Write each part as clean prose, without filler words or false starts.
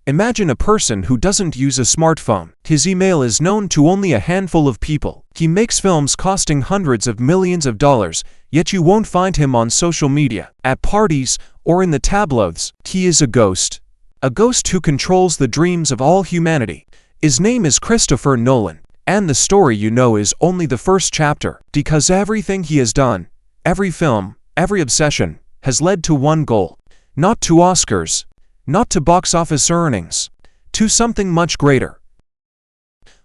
Imagine a person who doesn't use a smartphone. His email is known to only a handful of people. He makes films costing hundreds of millions of dollars, yet you won't find him on social media, at parties, or in the tabloids. He is a ghost. A ghost who controls the dreams of all humanity. His name is Christopher Nolan, and the story you know is only the first chapter, because everything he has done, every film, every obsession, has led to one goal. Not to Oscars, not to box office earnings, to something much greater.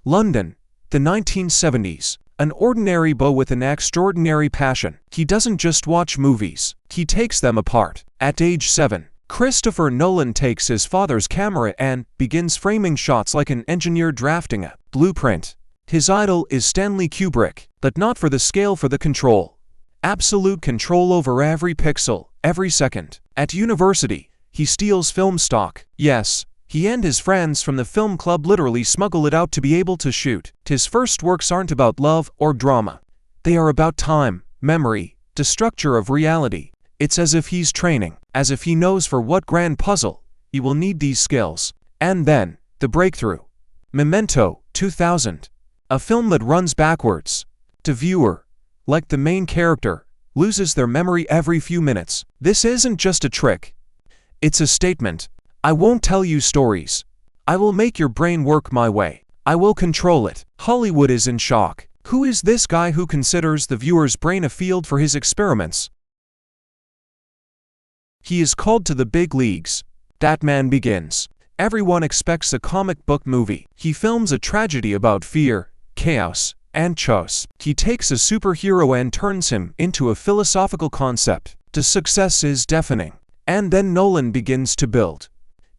London, the 1970s. An ordinary boy with an extraordinary passion. He doesn't just watch movies, he takes them apart. At age 7, Christopher Nolan takes his father's camera and begins framing shots like an engineer drafting a blueprint. His idol is Stanley Kubrick, but not for the scale, for the control. Absolute control over every pixel, every second. At university, he steals film stock. Yes, he and his friends from the film club literally smuggle it out to be able to shoot. His first works aren't about love or drama. They are about time, memory, the structure of reality. It's as if he's training, as if he knows for what grand puzzle he will need these skills. And then, the breakthrough. Memento, 2000. A film that runs backwards. The viewer, like the main character, loses their memory every few minutes. This isn't just a trick. It's a statement. I won't tell you stories. I will make your brain work my way. I will control it. Hollywood is in shock. Who is this guy who considers the viewer's brain a field for his experiments? He is called to the big leagues. That man begins. Everyone expects a comic book movie. He films a tragedy about fear, chaos, and chaos. He takes a superhero and turns him into a philosophical concept. The success is deafening. And then Nolan begins to build.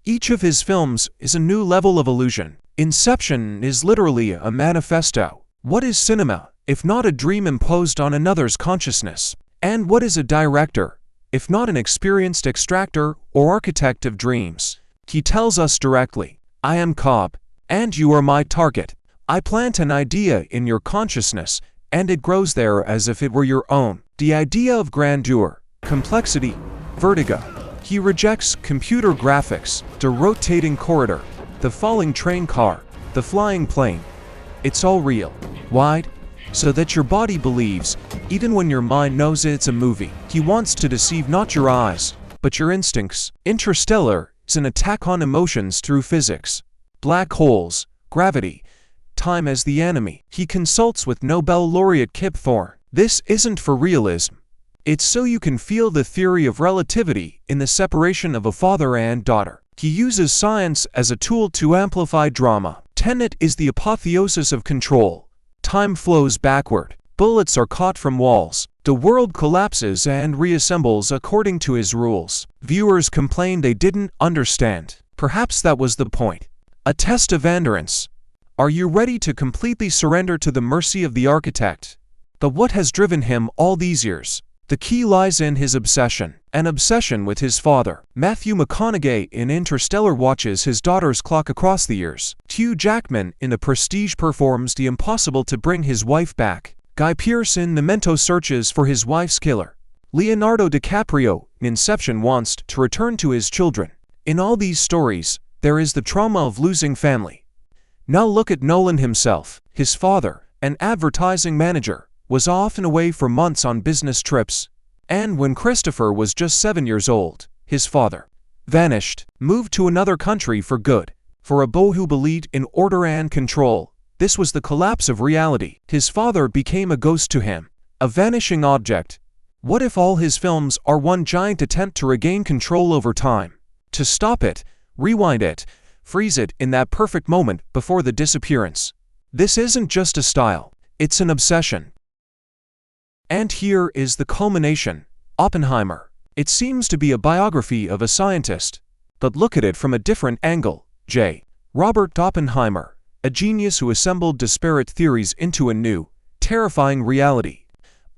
Each of his films is a new level of illusion. Inception is literally a manifesto. What is cinema, if not a dream imposed on another's consciousness? And what is a director, if not an experienced extractor or architect of dreams? He tells us directly, I am Cobb, and you are my target. I plant an idea in your consciousness, and it grows there as if it were your own. The idea of grandeur, complexity, vertigo. He rejects computer graphics, the rotating corridor, the falling train car, the flying plane. It's all real. Why? So that your body believes, even when your mind knows it's a movie. He wants to deceive not your eyes, but your instincts. Interstellar is an attack on emotions through physics. Black holes, gravity, time as the enemy. He consults with Nobel laureate Kip Thorne. This isn't for realism. It's so you can feel the theory of relativity in the separation of a father and daughter. He uses science as a tool to amplify drama. Tenet is the apotheosis of control. Time flows backward. Bullets are caught from walls. The world collapses and reassembles according to his rules. Viewers complain they didn't understand. Perhaps that was the point. A test of endurance. Are you ready to completely surrender to the mercy of the architect? But what has driven him all these years? The key lies in his obsession, an obsession with his father. Matthew McConaughey in Interstellar watches his daughter's clock across the years. Hugh Jackman in The Prestige performs the impossible to bring his wife back. Guy Pearce in Memento searches for his wife's killer. Leonardo DiCaprio in Inception wants to return to his children. In all these stories, there is the trauma of losing family. Now look at Nolan himself. His father, an advertising manager, was often away for months on business trips. And when Christopher was just 7 years old, his father vanished, moved to another country for good. For a boy who believed in order and control, this was the collapse of reality. His father became a ghost to him, a vanishing object. What if all his films are one giant attempt to regain control over time? To stop it, rewind it, freeze it in that perfect moment before the disappearance. This isn't just a style, it's an obsession. And here is the culmination. Oppenheimer. It seems to be a biography of a scientist. But look at it from a different angle. J. Robert Oppenheimer, a genius who assembled disparate theories into a new, terrifying reality.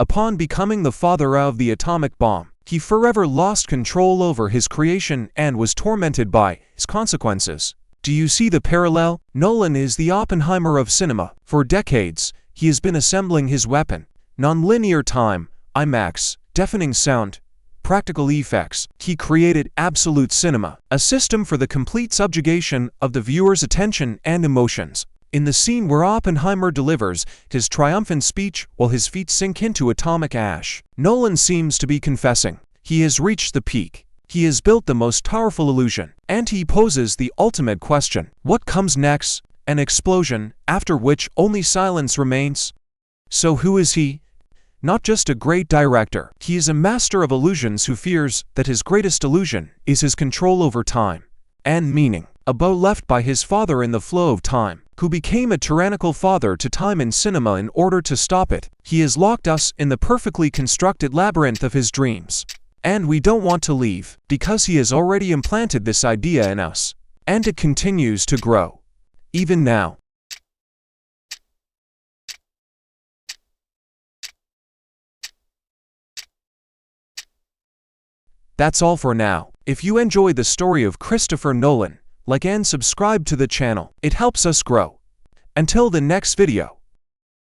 Upon becoming the father of the atomic bomb, he forever lost control over his creation and was tormented by its consequences. Do you see the parallel? Nolan is the Oppenheimer of cinema. For decades, he has been assembling his weapon. Nonlinear time, IMAX, deafening sound, practical effects. He created absolute cinema, a system for the complete subjugation of the viewer's attention and emotions. In the scene where Oppenheimer delivers his triumphant speech while his feet sink into atomic ash, Nolan seems to be confessing he has reached the peak. He has built the most powerful illusion, and he poses the ultimate question: what comes next? An explosion, after which only silence remains? So who is he? Not just a great director, he is a master of illusions who fears that his greatest illusion is his control over time and meaning, a bow left by his father in the flow of time, who became a tyrannical father to time in cinema in order to stop it. He has locked us in the perfectly constructed labyrinth of his dreams. And we don't want to leave, because he has already implanted this idea in us. And it continues to grow. Even now. That's all for now. If you enjoyed the story of Christopher Nolan, like and subscribe to the channel. It helps us grow. Until the next video.